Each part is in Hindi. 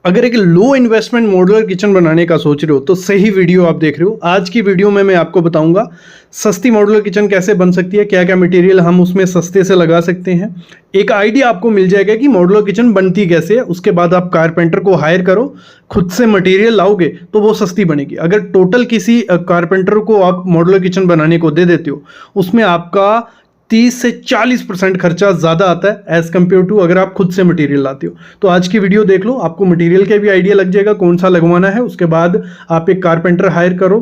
अगर एक लो इन्वेस्टमेंट मॉड्यूलर किचन बनाने का सोच रहे हो तो सही वीडियो आप देख रहे हो। आज की वीडियो में मैं आपको बताऊंगा सस्ती मॉड्यूलर किचन कैसे बन सकती है, क्या क्या मटेरियल हम उसमें सस्ते से लगा सकते हैं। एक आइडिया आपको मिल जाएगा कि मॉड्यूलर किचन बनती कैसे है। उसके बाद आप कारपेंटर को हायर करो, खुद से मटेरियल लाओगे तो वो सस्ती बनेगी। अगर टोटल किसी कारपेंटर को आप मॉड्यूलर किचन बनाने को दे देते हो, उसमें आपका 30 से 40% खर्चा ज़्यादा आता है एज़ कम्पेयर टू अगर आप खुद से मटेरियल लाते हो। तो आज की वीडियो देख लो, आपको मटेरियल का भी आइडिया लग जाएगा कौन सा लगवाना है। उसके बाद आप एक कारपेंटर हायर करो,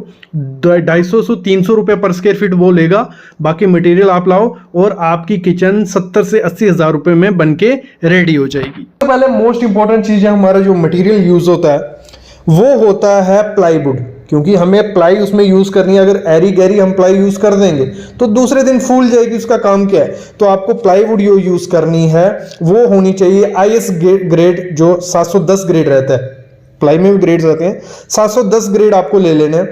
250 से 300 रुपये पर स्क्वायर फीट वो लेगा। बाकी मटेरियल आप लाओ और आपकी किचन 70 से 80 हज़ार रुपये में बन के रेडी हो जाएगी। सबसे पहले मोस्ट इंपॉर्टेंट चीज़ है, हमारा जो मटेरियल यूज़ होता है वो होता है प्लाईवुड, क्योंकि हमें प्लाई उसमें यूज करनी है। अगर एरी गैरी हम प्लाई यूज कर देंगे तो दूसरे दिन फूल जाएगी, उसका काम क्या है। तो आपको प्लाईवुड यूज करनी है, वो होनी चाहिए IS ग्रेड, जो 710 ग्रेड रहता है। प्लाई में भी ग्रेड्स रहते हैं, 710 ग्रेड आपको ले लेने हैं।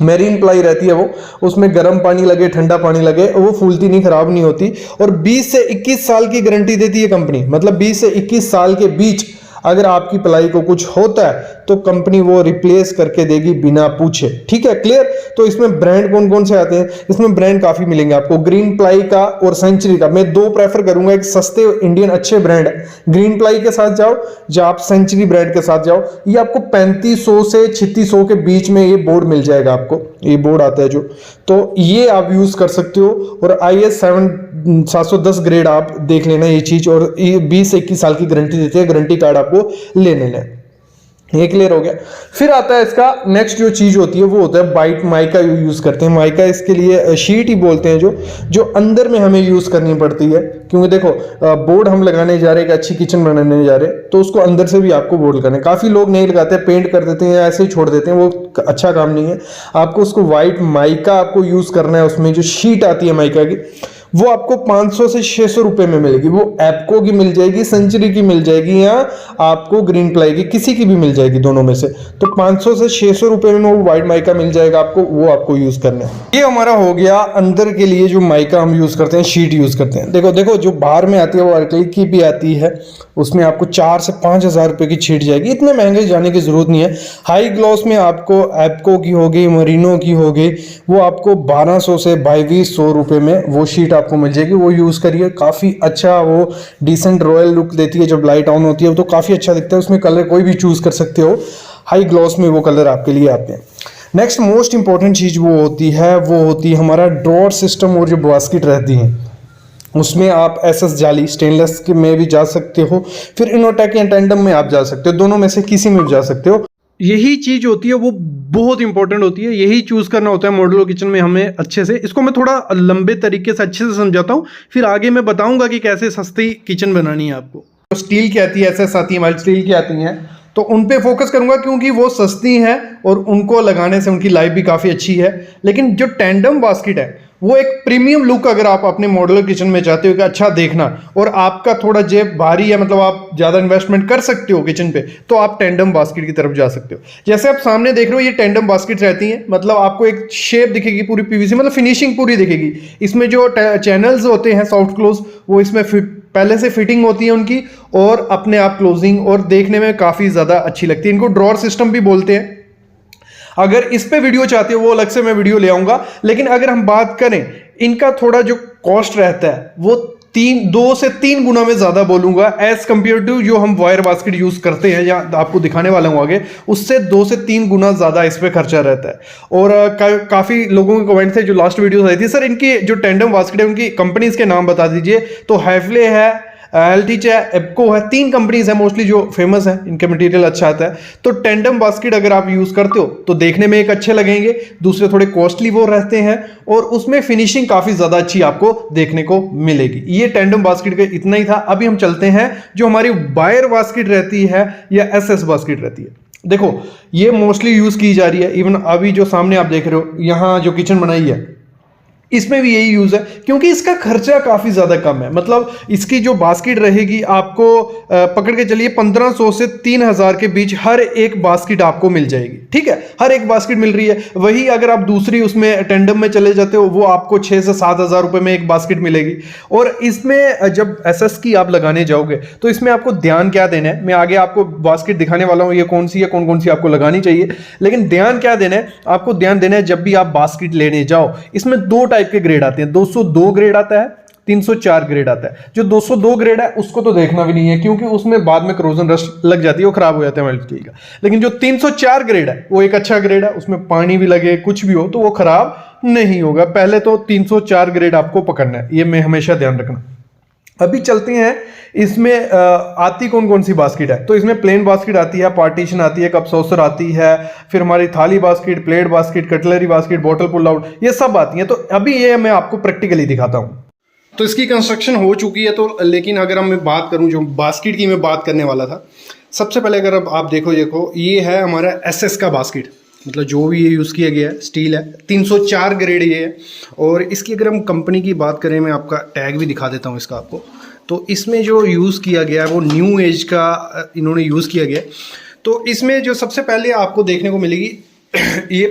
मेरीन प्लाई रहती है वो, उसमें गर्म पानी लगे ठंडा पानी लगे वो फूलती नहीं, खराब नहीं होती। और 20 से 21 साल की गारंटी देती है कंपनी, मतलब 20 से 21 साल के बीच अगर आपकी प्लाई को कुछ होता है तो कंपनी वो रिप्लेस करके देगी बिना पूछे। ठीक है, क्लियर। तो इसमें ब्रांड कौन कौन से आते हैं, इसमें ब्रांड काफी मिलेंगे आपको, ग्रीन प्लाई का और सेंचुरी का। मैं दो प्रेफर करूंगा, एक सस्ते इंडियन अच्छे ब्रांड है, ग्रीन प्लाई के साथ जाओ या आप सेंचुरी ब्रांड के साथ जाओ। ये आपको 3500 से 3600 के बीच में ये बोर्ड मिल जाएगा आपको, ये बोर्ड आता है जो, तो ये आप यूज कर सकते हो। और IS 710 ग्रेड आप देख लेना ये चीज, और ये 20 से 21 साल की गारंटी देते हैं, गारंटी कार्ड आपको ले लेना है। ये क्लियर हो गया। फिर आता है इसका नेक्स्ट जो चीज होती है वो होता है बाइट माइका यूज करते हैं। माइका इसके लिए शीट ही बोलते हैं, जो अंदर में हमें यूज करनी पड़ती है, क्योंकि देखो बोर्ड हम लगाने जा रहे हैं, एक अच्छी किचन बनाने जा रहे हैं, तो उसको अंदर से भी आपको बोर्ड लगाना है। काफी लोग नहीं लगाते, पेंट कर देते हैं, ऐसे ही छोड़ देते हैं, वो अच्छा काम नहीं है। आपको उसको व्हाइट माइका आपको यूज करना है। उसमें जो शीट आती है माइका की वो आपको 500 से 600 रुपए में मिलेगी। वो एप्को की मिल जाएगी, सेंचुरी की मिल जाएगी, या आपको ग्रीन प्लाई की, किसी की भी मिल जाएगी, दोनों में से। तो 500 से 600 रुपए में वो व्हाइट माइका मिल जाएगा आपको, वो आपको यूज करना है। ये हमारा हो गया अंदर के लिए जो माइका हम यूज करते हैं, शीट यूज करते हैं। देखो जो बाहर में आती है वो अर्कलिक की भी आती है, उसमें आपको 4 से 5 हजार रुपए की शीट जाएगी। इतने महंगे जाने की जरूरत नहीं है। हाई ग्लॉस में आपको एप्को की होगी, मरीनो की होगी, वो आपको 1200 से 2200 रुपए में वो शीट आपको मिल जाएगी। वो यूज करिए, काफी अच्छा, वो डिसेंट रॉयल लुक देती है। जब लाइट ऑन होती है तो काफी अच्छा दिखता है। उसमें कलर कोई भी चूज कर सकते हो, हाई ग्लॉस में वो कलर आपके लिए आते हैं। नेक्स्ट मोस्ट इंपॉर्टेंट चीज वो होती है हमारा ड्रॉअर सिस्टम, और जो बास्केट रहती है उसमें आप SS जाली स्टेनलेस के में भी जा सकते हो, फिर इनोटेक या टेंडम में आप जा सकते हो, दोनों में से किसी में भी जा सकते हो। यही चीज होती है वो बहुत इंपॉर्टेंट होती है, यही चूज करना होता है मॉड्यूलर किचन में हमें अच्छे से। इसको मैं थोड़ा लंबे तरीके से अच्छे से समझाता हूँ, फिर आगे मैं बताऊंगा कि कैसे सस्ती किचन बनानी है आपको। तो स्टील की आती है, SS आती है, वाइट स्टील की आती हैं, तो उन पे फोकस करूंगा क्योंकि वो सस्ती हैं और उनको लगाने से उनकी लाइफ भी काफ़ी अच्छी है। लेकिन जो टेंडम बास्केट है वो एक प्रीमियम लुक, अगर आप अपने मॉड्यूलर किचन में चाहते हो कि अच्छा देखना और आपका थोड़ा जेब भारी है, मतलब आप ज़्यादा इन्वेस्टमेंट कर सकते हो किचन पे, तो आप टेंडम बास्केट की तरफ जा सकते हो। जैसे आप सामने देख रहे हो, ये टेंडम बास्केट रहती हैं, मतलब आपको एक शेप दिखेगी पूरी PVC, मतलब फिनिशिंग पूरी दिखेगी। इसमें जो चैनल्स होते हैं सॉफ्ट क्लोज, वो इसमें पहले से फिटिंग होती है उनकी, और अपने आप क्लोजिंग, और देखने में काफ़ी ज़्यादा अच्छी लगती है। इनको ड्रॉअर सिस्टम भी बोलते हैं। अगर इस पे वीडियो चाहते हो वो अलग से मैं वीडियो ले आऊंगा, लेकिन अगर हम बात करें इनका थोड़ा जो कॉस्ट रहता है वो 2 से 3 गुना में ज्यादा बोलूंगा एज कंपेयर टू जो हम वायर बास्केट यूज करते हैं, या आपको दिखाने वाला हूं आगे, उससे 2 से 3 गुना ज्यादा इस पे खर्चा रहता है। और काफी लोगों के कमेंट थे जो लास्ट वीडियो आई थी, सर इनकी जो टेंडम बास्केट है उनकी कंपनीज के नाम बता दीजिए। तो हैफले है, एल्टिच है, एप्को है, 3 कंपनीज है मोस्टली जो फेमस है, इनके मटेरियल अच्छा आता है। तो टेंडम बास्केट अगर आप यूज करते हो तो देखने में एक अच्छे लगेंगे, दूसरे थोड़े कॉस्टली वो रहते हैं, और उसमें फिनिशिंग काफी ज्यादा अच्छी आपको देखने को मिलेगी। ये टेंडम बास्केट का इतना ही था। अभी हम चलते हैं जो हमारी वायर बास्केट रहती है या SS बास्केट रहती है। देखो ये मोस्टली यूज की जा रही है, इवन अभी जो सामने आप देख रहे हो यहाँ जो किचन बनाई है, इसमें भी यही यूज़ है, क्योंकि इसका खर्चा काफ़ी ज़्यादा कम है। मतलब इसकी जो बास्केट रहेगी आपको पकड़ के चलिए 1500 से 3000 के बीच हर एक बास्केट आपको मिल जाएगी। ठीक है, हर एक बास्केट मिल रही है। वही अगर आप दूसरी उसमें टेंडम में चले जाते हो, वो आपको 6 से 7000 रुपए में एक बास्केट मिलेगी। और इसमें जब एसएस की आप लगाने जाओगे तो इसमें आपको ध्यान क्या देना है, मैं आगे आपको बास्केट दिखाने वाला हूँ ये कौन सी है, कौन कौन सी आपको लगानी चाहिए। लेकिन ध्यान क्या देना है, आपको ध्यान देना है जब भी आप बास्केट लेने जाओ, इसमें 2 टाइप के ग्रेड आते हैं। 202 ग्रेड आता है, 304 ग्रेड आता है। जो 202 ग्रेड है उसको तो देखना भी नहीं है, क्योंकि उसमें बाद में करोजन रस्ट लग जाती है, वो खराब हो जाता है मल्टी का। लेकिन जो 304 ग्रेड है वो एक अच्छा ग्रेड है, उसमें पानी भी लगे कुछ भी हो तो वो खराब नहीं होगा। पहले तो 304 ग्रेड आपको पकड़ना है, ये मैं हमेशा ध्यान रखना। अभी चलते हैं इसमें आती कौन कौन सी बास्केट है। तो इसमें प्लेन बास्केट आती है, पार्टीशन आती है, कप सॉसर आती है, फिर हमारी थाली basket, plate basket, cutlery basket, bottle pull out, ये सब आती हैं। तो अभी ये मैं आपको प्रैक्टिकली दिखाता हूँ। तो इसकी कंस्ट्रक्शन हो चुकी है, तो लेकिन अगर हम मैं बात करूँ जो बास्केट की मैं बात करने वाला था, सबसे पहले अगर अब आप देखो ये है हमारा एसएस का बास्केट, मतलब जो भी ये यूज़ किया गया है स्टील है, 304 ग्रेड ये है। और इसकी अगर हम कंपनी की बात करें, मैं आपका टैग भी दिखा देता हूँ इसका आपको। तो इसमें जो यूज़ किया गया है वो न्यू एज का इन्होंने यूज़ किया गया है। तो इसमें जो सबसे पहले आपको देखने को मिलेगी ये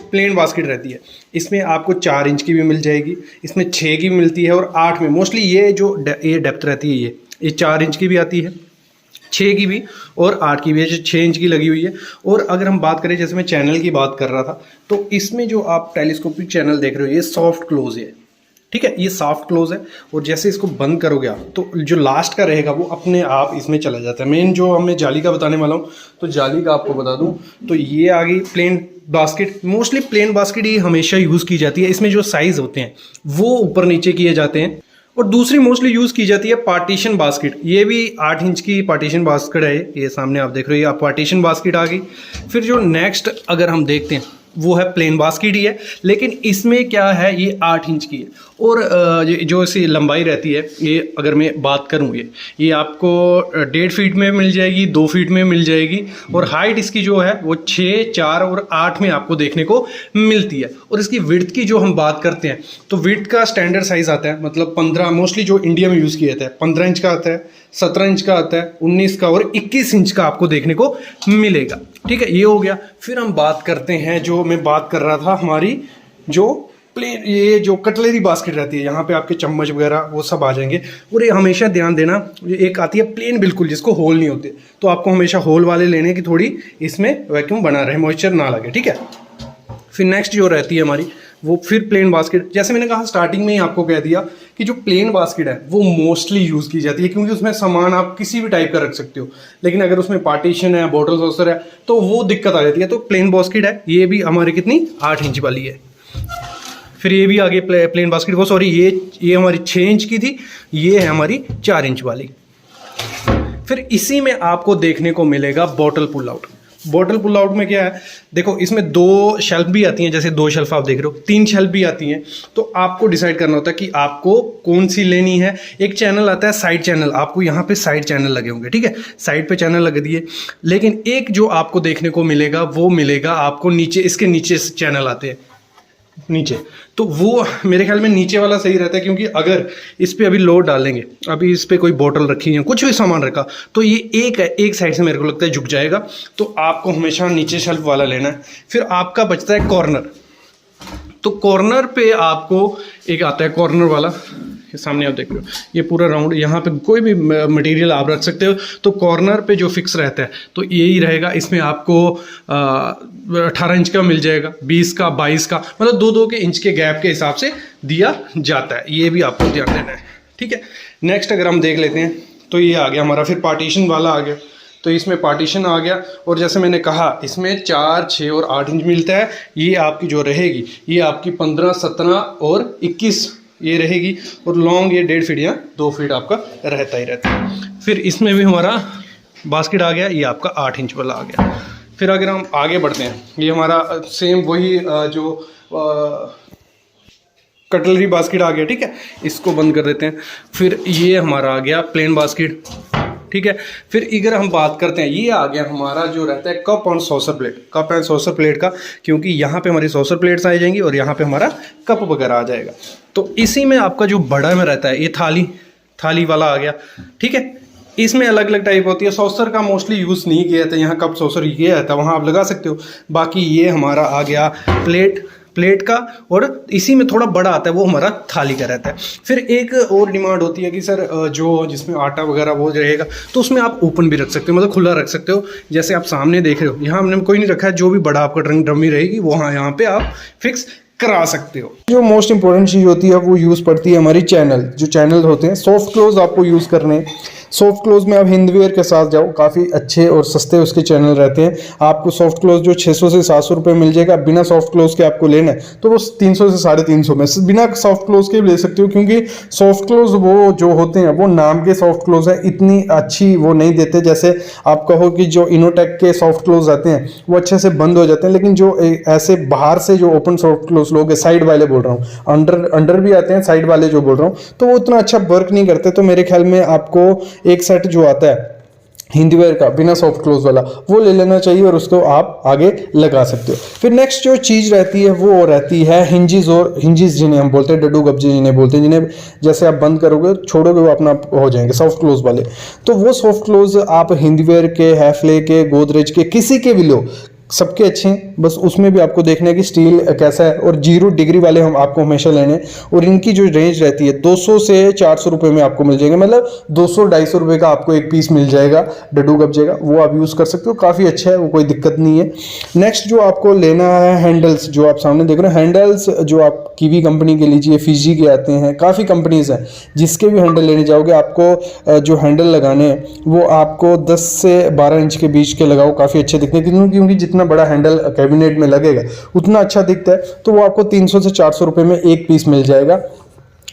प्लेन बास्केट रहती है। इसमें आपको 4 इंच की भी मिल जाएगी, इसमें 6 की भी मिलती है और 8 में। मोस्टली ये जो ये डेप्थ रहती है ये 4 इंच की भी आती है, 6 की भी और 8 की भी है, जो 6 इंच की लगी हुई है। और अगर हम बात करें, जैसे मैं चैनल की बात कर रहा था, तो इसमें जो आप टेलीस्कोपिक चैनल देख रहे हो ये सॉफ्ट क्लोज है। ठीक है, ये सॉफ्ट क्लोज है। और जैसे इसको बंद करोगे आप तो जो लास्ट का रहेगा वो अपने आप इसमें चला जाता है। मेन जो हमें जाली का बताने वाला हूँ, तो जाली का आपको बता दूँ तो ये आ गई plain basket. Mostly plain basket ये हमेशा यूज़ की जाती है। इसमें जो साइज़ होते हैं वो ऊपर नीचे किए जाते हैं। और दूसरी मोस्टली यूज़ की जाती है पार्टीशन बास्केट। ये भी 8 इंच की पार्टीशन बास्केट है, ये सामने आप देख रहे हो, ये पार्टीशन बास्केट आ गई। फिर जो नेक्स्ट अगर हम देखते हैं वो है प्लेन बास्केट ही है, लेकिन इसमें क्या है, ये 8 इंच की है। और जो इसकी लंबाई रहती है, ये अगर मैं बात करूँ ये आपको 1.5 फीट में मिल जाएगी, 2 फीट में मिल जाएगी। और हाइट इसकी जो है वो 6, 4 और 8 में आपको देखने को मिलती है। और इसकी विड्थ की जो हम बात करते हैं, तो विड्थ का स्टैंडर्ड साइज़ आता है, मतलब 15, मोस्टली जो इंडिया में यूज़ किया जाता है 15 इंच का आता है, 17 इंच का आता है, 19 का और 21 इंच का आपको देखने को मिलेगा। ठीक है, ये हो गया। फिर हम बात करते हैं, जो मैं बात कर रहा था, हमारी जो प्लेन ये जो कटलरी बास्केट रहती है, यहाँ पे आपके चम्मच वगैरह वो सब आ जाएंगे। और ये हमेशा ध्यान देना, एक आती है प्लेन बिल्कुल जिसको होल नहीं होते, तो आपको हमेशा होल वाले लेने की, थोड़ी इसमें वैक्यूम बना रहे, मॉइस्चर ना लगे। ठीक है, फिर नेक्स्ट जो रहती है हमारी वो फिर प्लेन बास्केट। जैसे मैंने कहा स्टार्टिंग में ही आपको कह दिया कि जो प्लेन बास्केट है वो मोस्टली यूज़ की जाती है, क्योंकि उसमें सामान आप किसी भी टाइप का रख सकते हो। लेकिन अगर उसमें पार्टीशन है, बॉटल सॉसर है, तो वो दिक्कत आ जाती है। तो प्लेन बास्केट है, ये भी हमारी कितनी 8 इंच वाली है। फिर ये भी आगे प्लेन बास्केट को, सॉरी ये हमारी 6 इंच की थी, ये है हमारी 4 इंच वाली। फिर इसी में आपको देखने को मिलेगा bottle pull out. Bottle pull out में क्या है, देखो इसमें 2 शेल्फ भी आती हैं, जैसे 2 शेल्फ आप देख रहे हो, 3 शेल्फ भी आती हैं। तो आपको डिसाइड करना होता है कि आपको कौन सी लेनी है। एक चैनल आता है साइड चैनल, आपको यहाँ पे साइड चैनल लगे होंगे। ठीक है, साइड पे चैनल लगा दिए। लेकिन एक जो आपको देखने को मिलेगा वो मिलेगा आपको नीचे, इसके नीचे चैनल आते हैं नीचे। तो वो मेरे ख्याल में नीचे वाला सही रहता है, क्योंकि अगर इस पे अभी लोड डालेंगे, अभी इस पे कोई बोतल रखी है, कुछ भी सामान रखा, तो ये एक साइड से मेरे को लगता है झुक जाएगा। तो आपको हमेशा नीचे शेल्फ वाला लेना है। फिर आपका बचता है कॉर्नर। तो कॉर्नर पे आपको एक आता है कॉर्नर वाला, सामने आप देख रहे हो, ये पूरा राउंड, यहाँ पे कोई भी मटेरियल आप रख सकते हो। तो कॉर्नर पे जो फिक्स रहता है तो यही रहेगा। इसमें आपको 18 इंच का मिल जाएगा, 20 का, 22 का, मतलब 2-2 के इंच के गैप के हिसाब से दिया जाता है। ये भी आपको ध्यान देना है। ठीक है, नेक्स्ट अगर हम देख लेते हैं तो ये आ गया हमारा, फिर पार्टीशन वाला आ गया। तो इसमें पार्टीशन आ गया। और जैसे मैंने कहा इसमें 4, 6 और 8 इंच मिलता है। ये आपकी जो रहेगी ये आपकी 15, 17 और 21 ये रहेगी। और लॉन्ग ये 1.5 फीट या 2 फीट आपका रहता ही रहता है। फिर इसमें भी हमारा बास्केट आ गया, ये आपका 8 इंच वाला आ गया। फिर अगर हम आगे बढ़ते हैं, ये हमारा सेम वही जो कटलरी बास्केट आ गया। ठीक है, इसको बंद कर देते हैं। फिर ये हमारा आ गया प्लेन बास्केट। ठीक है। फिर अगर हम बात करते हैं, ये आ गया हमारा जो रहता है कप और saucer plate, cup and saucer plate का, क्योंकि यहाँ पे हमारी सॉसर प्लेट्स आ जाएंगी और यहाँ पे हमारा कप वगैरह आ जाएगा। तो इसी में आपका जो बड़ा में रहता है, ये थाली वाला आ गया, ठीक है। इसमें अलग अलग टाइप होती है। सॉसर का मोस्टली यूज़ नहीं किया जाता, यहाँ कप सॉसर ये आता है, वहाँ आप लगा सकते हो। बाकी ये हमारा आ गया प्लेट का, और इसी में थोड़ा बड़ा आता है वो हमारा थाली का रहता है। फिर एक और डिमांड होती है कि सर जो जिसमें आटा वगैरह वो रहेगा, तो उसमें आप ओपन भी रख सकते हो, मतलब खुला रख सकते हो। जैसे आप सामने देख रहे हो, यहाँ हमने कोई नहीं रखा है, जो भी बड़ा आपका ड्रमी रहेगी वो यहाँ पे आप फिक्स करा सकते हो। जो मोस्ट इंपॉर्टेंट चीज़ होती है वो यूज़ पड़ती है हमारी जो चैनल होते हैं। सॉफ्ट क्लोज आपको यूज़ करने हैं। सॉफ्ट क्लोज में आप हिंदवेयर के साथ जाओ, काफ़ी अच्छे और सस्ते उसके चैनल रहते हैं। आपको सॉफ्ट क्लोज जो 600 से 700 रुपये मिल जाएगा। बिना सॉफ्ट क्लोज के आपको लेना है तो वो 300 से 350 में, बिना सॉफ्ट क्लोज के भी ले सकते हो, क्योंकि सॉफ्ट क्लोज वो जो होते हैं वो नाम के सॉफ्ट क्लोज है, इतनी अच्छी वो नहीं देते। जैसे आप कहो कि जो इनोटेक के सॉफ्ट क्लोज आते हैं वो अच्छे से बंद हो जाते हैं, लेकिन जो ऐसे बाहर से जो ओपन सॉफ्ट क्लोज लोग, साइड वाले बोल रहा हूँ, अंडर भी आते हैं, साइड वाले जो बोल रहा हूँ, तो वो उतना अच्छा वर्क नहीं करते। तो मेरे ख्याल में आपको एक सेट जो आता है हिंदवेयर का बिना सॉफ्ट क्लोज वाला वो ले लेना चाहिए, और उसको आप आगे लगा सकते हो। फिर नेक्स्ट जो चीज़ रहती है वो रहती है हिंजिस, और हिंजिस जिन्हें हम बोलते हैं डड्डू कब्जे जिन्हें बोलते हैं, जिन्हें जैसे आप बंद करोगे छोड़ोगे वो अपना हो जाएंगे सॉफ्ट क्लोज वाले। तो वो सॉफ्ट क्लोज आप हिंदवेयर के, हैफले के, गोदरेज के, किसी के भी लो, सबके अच्छे हैं। बस उसमें भी आपको देखना है कि स्टील कैसा है, और 0 डिग्री वाले हम आपको हमेशा लेने हैं। और इनकी जो रेंज रहती है 200 से 400 रुपये में आपको मिल जाएगा, मतलब 200-250 रुपये का आपको एक पीस मिल जाएगा डड्डू कब्जे का, वो आप यूज़ कर सकते हो, काफ़ी अच्छा है वो, कोई दिक्कत नहीं है। नेक्स्ट जो आपको लेना है हैंडल्स, जो आप सामने देख रहे हैं हैंडल्स, जो आप कीवी कंपनी के लीजिए, फिजी के आते हैं, काफ़ी कंपनीज हैं। जिसके भी हैंडल लेने जाओगे आपको जो हैंडल लगाने हैं वो आपको 10 से 12 इंच के बीच के लगाओ, काफ़ी अच्छे दिखते हैं, क्योंकि जितना बड़ा हैंडल कैबिनेट में लगेगा उतना अच्छा दिखता है। तो वो आपको 300 से 400 रुपये में एक पीस मिल जाएगा।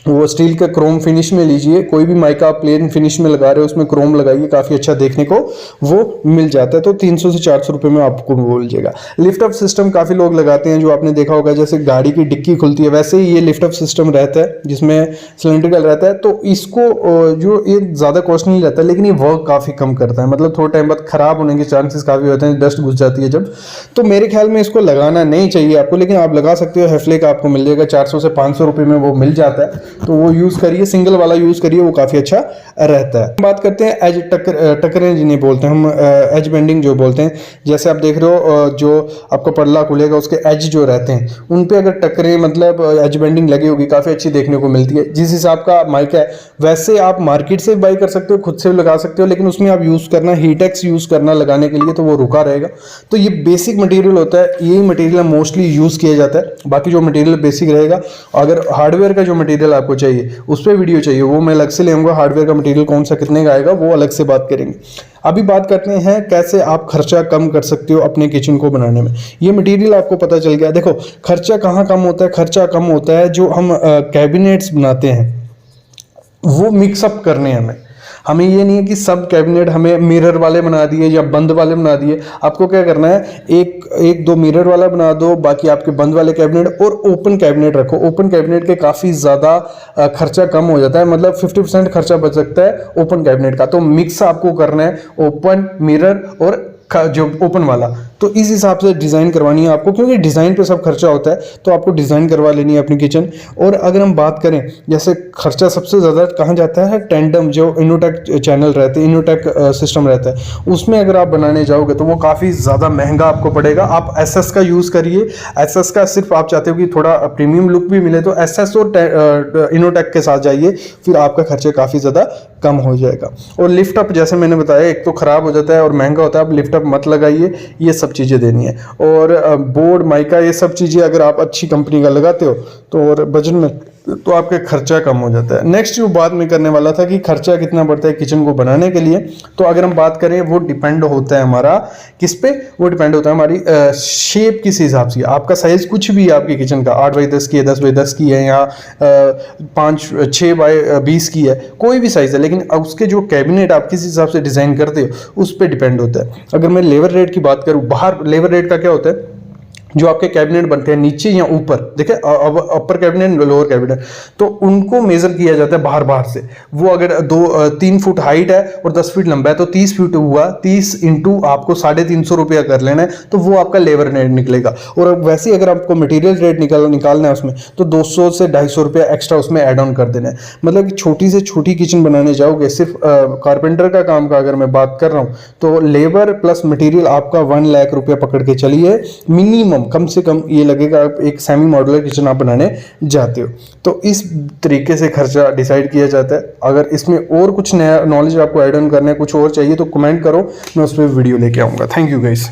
वो स्टील का क्रोम फिनिश में लीजिए, कोई भी माइका प्लेन फिनिश में लगा रहे हो उसमें क्रोम लगाइए, काफ़ी अच्छा देखने को वो मिल जाता है। तो 300 से 400 रुपये में आपको वो मिल जाएगा। लिफ्ट अप सिस्टम काफ़ी लोग लगाते हैं, जो आपने देखा होगा, जैसे गाड़ी की डिक्की खुलती है वैसे ही ये लिफ्ट अप सिस्टम रहता है, जिसमें सिलेंड्रिकल रहता है। तो इसको जो ये ज़्यादा कॉस्ट नहीं रहता, लेकिन ये वर्क काफ़ी कम करता है, मतलब थोड़े टाइम बाद ख़राब होने के चांसेस काफ़ी होते हैं, डस्ट घुस जाती है जब। तो मेरे ख्याल में इसको लगाना नहीं चाहिए आपको, लेकिन आप लगा सकते हो। हैफले का आपको मिल जाएगा 400 से 500 रुपये में वो मिल जाता है, तो वो यूज़ करिए, सिंगल वाला यूज़ करिए, वो काफ़ी अच्छा रहता है। बात करते हैं एज टक्करें जिन्हें बोलते हैं हम, एज बेंडिंग जो बोलते हैं। जैसे आप देख रहे हो जो आपका पल्ला खुलेगा उसके एज जो रहते हैं उन पे अगर टक्करें, मतलब एज बेंडिंग लगी होगी, काफ़ी अच्छी देखने को मिलती है। जिस हिसाब का माइक है वैसे आप मार्केट से बाई कर सकते हो, खुद से भी लगा सकते हो, लेकिन उसमें आप यूज़ करना हीटेक्स यूज़ करना लगाने के लिए, तो वो रुका रहेगा। तो ये बेसिक मटेरियल होता है, यही मटेरियल मोस्टली यूज़ किया जाता है। बाकी जो मटेरियल बेसिक रहेगा, अगर हार्डवेयर का जो मटेरियल आपको चाहिए उस पर वीडियो चाहिए, वो मैं अलग से ले आऊंगा। हार्डवेयर का मटेरियल कौन सा कितने का आएगा वो अलग से बात करेंगे। अभी बात करते हैं कैसे आप खर्चा कम कर सकते हो अपने किचन को बनाने में। ये मटेरियल आपको पता चल गया। देखो खर्चा कहाँ कम होता है, खर्चा कम होता है जो हम कैबिनेट्स बनाते हैं वो मिक्सअप करने हैं हमें ये नहीं है कि सब कैबिनेट हमें मिरर वाले बना दिए या बंद वाले बना दिए। आपको क्या करना है, एक दो मिरर वाला बना दो, बाकी आपके बंद वाले कैबिनेट, और ओपन कैबिनेट रखो। ओपन कैबिनेट के काफ़ी ज़्यादा खर्चा कम हो जाता है, मतलब 50% खर्चा बच सकता है ओपन कैबिनेट का। तो मिक्स आपको करना है ओपन, मिरर और जो ओपन वाला, तो इस हिसाब से डिज़ाइन करवानी है आपको, क्योंकि डिज़ाइन पे सब खर्चा होता है। तो आपको डिज़ाइन करवा लेनी है अपनी किचन। और अगर हम बात करें जैसे खर्चा सबसे ज़्यादा कहाँ जाता है, टेंडम जो इनोटेक चैनल रहते हैं, इनोटेक सिस्टम रहता है, उसमें अगर आप बनाने जाओगे तो वो काफ़ी ज़्यादा महंगा आपको पड़ेगा। आप एसएस का यूज़ करिए। एसएस का सिर्फ आप चाहते हो कि थोड़ा प्रीमियम लुक भी मिले तो एसएस और इनोटेक के साथ जाइए, फिर आपका खर्चा काफ़ी ज़्यादा कम हो जाएगा। और लिफ्ट अप जैसे मैंने बताया, एक तो ख़राब हो जाता है और महंगा होता है, आप लिफ्ट अप मत लगाइए, ये सब चीज़ें देनी है। और बोर्ड, माइका, ये सब चीज़ें अगर आप अच्छी कंपनी का लगाते हो तो और बजट में, तो आपका खर्चा कम हो जाता है। नेक्स्ट जो बात मैं करने वाला था कि खर्चा कितना पड़ता है किचन को बनाने के लिए, तो अगर हम बात करें वो डिपेंड होता है हमारा किस पे, वो डिपेंड होता है हमारी शेप किस हिसाब से। आपका साइज़ कुछ भी है आपकी किचन का, 8x10 की है, 10x10 की है, या 6x20 की है, कोई भी साइज़ है, लेकिन उसके जो कैबिनेट आप किस हिसाब से डिज़ाइन करते हो उस पर डिपेंड होता है। अगर मैं लेबर रेट की बात करूँ, बाहर लेबर रेट का क्या होता है, जो आपके कैबिनेट बनते हैं नीचे या ऊपर, देखिए अब अपर कैबिनेट लोअर कैबिनेट, तो उनको मेजर किया जाता है बाहर बाहर से। वो अगर 3 फुट हाइट है और 10 फीट लंबा है तो 30 फीट हुआ, 30 इंटू आपको 350 रुपया कर लेना है, तो वो आपका लेबर रेट निकलेगा। और वैसे ही अगर आपको मटेरियल रेट निकालना है उसमें, तो 200 से 250 रुपया एक्स्ट्रा उसमें ऐड ऑन कर देना है। मतलब कि छोटी से छोटी किचन बनाने जाओगे, सिर्फ कारपेंटर का काम का अगर मैं बात कर रहा हूँ, तो लेबर प्लस मटेरियल आपका 1 लाख रुपया पकड़ के चलिए मिनिमम, कम से कम ये लगेगा आप एक सेमी मॉड्यूलर किचन आप बनाने जाते हो। तो इस तरीके से खर्चा डिसाइड किया जाता है। अगर इसमें और कुछ नया नॉलेज आपको ऐड ऑन करना है, कुछ और चाहिए, तो कमेंट करो, मैं उस पर वीडियो लेके आऊँगा। Thank you guys.